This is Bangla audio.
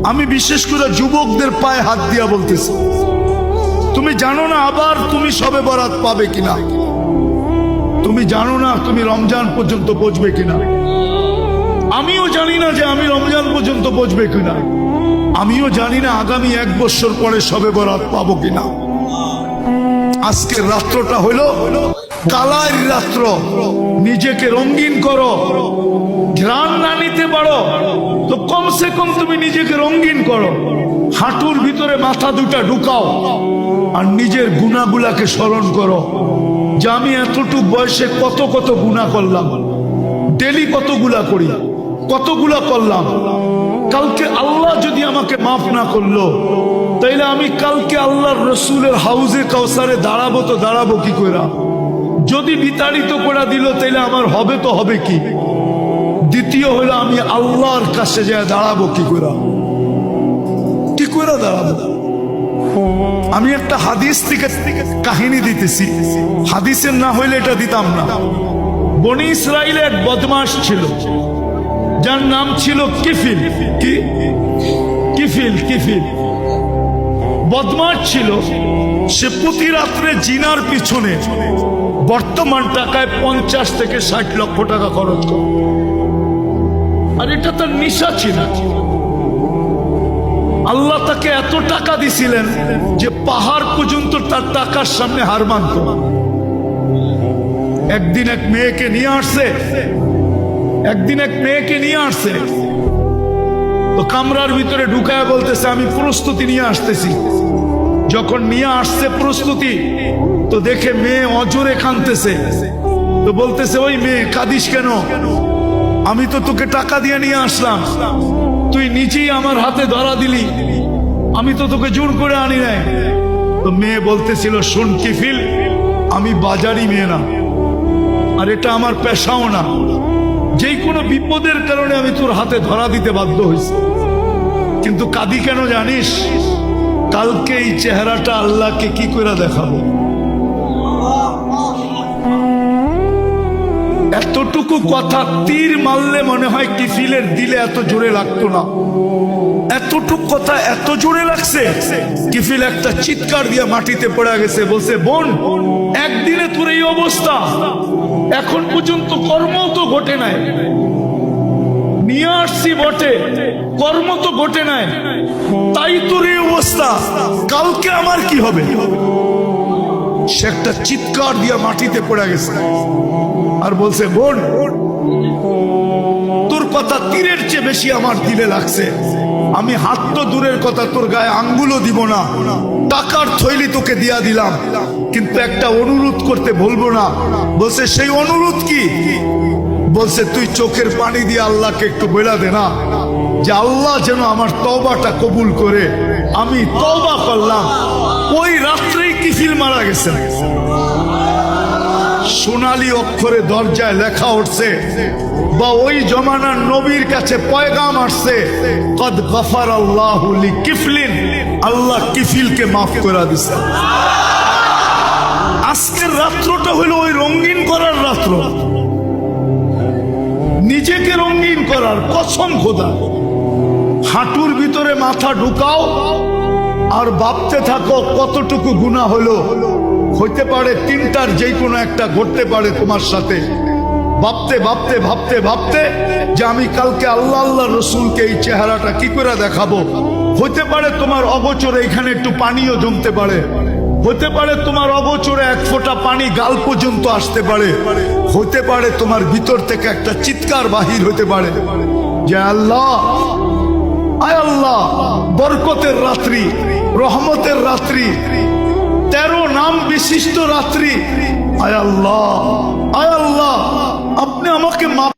আমি বিশেষ করে যুবকদের পায়ে হাত দিয়া বলতেছি, তুমি জানো না আবার তুমি শবে বরাত পাবে কিনা, তুমি জানো না তুমি রমজান পর্যন্ত পৌঁছবে কিনা। আমিও জানি না যে আমি রমজান পর্যন্ত পৌঁছবে কিনা, আমিও জানি না আগামী 1 বছর পরে শবে বরাত পাবো কিনা। আজকের রাত্রটা হলো কালার রাত্র, নিজেকে রঙিন করো। ঘ্রাণ না নিতে পারো তো কমসে কম তুমি নিজেকে রঙিন করো, হাঁটুর ভিতরে মাথা দুটা ঢুকাও আর নিজের গুনাহগুলাকে স্মরণ করো যে আমি এতটুক বয়সে কত কত গুনাহ করলাম, ডেলি কতগুলা করি, কতগুলা করলাম। কালকে আল্লাহ যদি আমাকে মাফ না করলো তাইলে আমি কালকে আল্লাহর রসুলের হাউজে কাউসারে দাঁড়াবো তো দাঁড়াবো কি কইরা? যদি বিতাড়িত করে দিল তাইলে আমার হবে তো হবে কি? দ্বিতীয় হলো আমি আল্লাহর কাছে যায় দাঁড়াবো কি কইরা? কি কইরা দাঁড়াবো? আমি একটা হাদিস থেকে কাহিনী দিতেছি, হাদিসের না হইলে এটা দিতাম না। বনি ইসরাইলের এক বদমাশ ছিল যার নাম ছিল কিফিল। কি কিফিল? কিফিল বদমাশ ছিল। সে প্রতি রাত্রে জিনার পিছনে বর্তমান টাকায় 50 থেকে 60 লক্ষ টাকা খরচ করে, আর এটা তার নেশা ছিল। আল্লাহ তাকে এত টাকা দিছিলেন যে পাহাড় পর্যন্ত তার টাকার সামনে হার মানত। একদিন এক মেয়েকে নিয়ে আসছে, তো কামরার ভিতরে ঢুকায় বলতেছে আমি প্রস্তুতি নিয়ে আসতেছি। যখন নিয়ে আসছে প্রস্তুতি, তো দেখে মেয়ে অজরে কাঁদতেছে। তো বলতেছে ওই মেয়ে কাঁদিস কেন? আমি তো তোকে টাকা দিয়ে নিয়ে আসলাম, তুই নিজেই আমার হাতে ধরা দিলি, আমি তো তোকে জোর করে আনি নাই। তো মেয়ে বলতেছিল শোন কিফিল, আমি বাজারি মেয়ে না, আর এটা আমার পেশাও না, যে কোনো বিপদের কারণে আমি তোর হাতে ধরা দিতে বাধ্য হয়েছি। কিন্তু কাঁদি কেন জানিস? কালকে এই চেহারাটা আল্লাহকে কি করে দেখাবো? এতটুকু কথা তীর মারলে মনে হয় কিফিলের দিলে এত জোরে লাগতো না, এতটুকু কথা এত জোরে লাগছে। কিফিল একটা চিৎকার দিয়ে মাটিতে পড়ে গেছে, বলছে বোন, একদিনে তোর এই অবস্থা, এখন পর্যন্ত কর্ম তো ঘটে নাই। নিয়ে আসছি বটে, কর্ম তো ঘটে নাই, তাই তোর এই অবস্থা, কালকে আমার কি হবে? সে একটা চিৎকার দিয়ে মাটিতে পড়ে গেছে আর বলছে বোন, তোর কথা তীরের চেয়ে বেশি আমার দিলে লাগছে। আমি হাত তো দূরের কথা, তোর গায়ে আঙ্গুলও দিব না, টাকার থৈলি তোকে দিয়া দিলাম, কিন্তু একটা অনুরোধ করতে বলবো না। বলছে সেই অনুরোধ কি? বলছে তুই চোখের পানি দিয়ে আল্লাহকে একটু বলে দে না যে আল্লাহ যেন আমার তওবাটা কবুল করে। আমি তওবা করলাম। ওই রাত্রেই কিফিল মারা গেছে। সোনালী অক্ষরে দরজায় লেখা উঠছে, বা ওই জমানার নবীর কাছে পয়গাম আসছে, কদ গফারাল্লাহু লিকিফলিন, আল্লাহ কিফিলকে মাফ করে দিয়েছে। আজকের রাত্রটা হলো ওই রঙিন করার রাত্র, নিজেকে রঙিন করার। কসম খোদা, হাঁটুর ভিতরে মাথা ঢুকাও আর ভাবতে থাকো কতটুকু গুনাহ হলো। হইতে পারে 3টার যে কোনো একটা ঘটতে পারে তোমার সাথে। ভাবতে ভাবতে ভাবতে ভাবতে যে আমি কালকে আল্লাহ আল্লাহ রসুলকে এই চেহারাটা কি করে দেখাবো। হইতে পারে তোমার অগোচরে এখানে একটু পানিও জমতে পারে, হতে পারে তোমার অগোচরে 1 ফোঁটা পানি গাল পর্যন্ত আসতে পারে, হতে পারে তোমার ভিতর থেকে একটা চিৎকার বাহির হতে পারে যে আল্লাহ, আয় আল্লাহ, বরকতের রাত্রি, রহমতের রাত্রি, 13 নাম বিশিষ্ট রাত্রি, আয় আল্লাহ, আয় আল্লাহ, আপনি আমাকে মাফ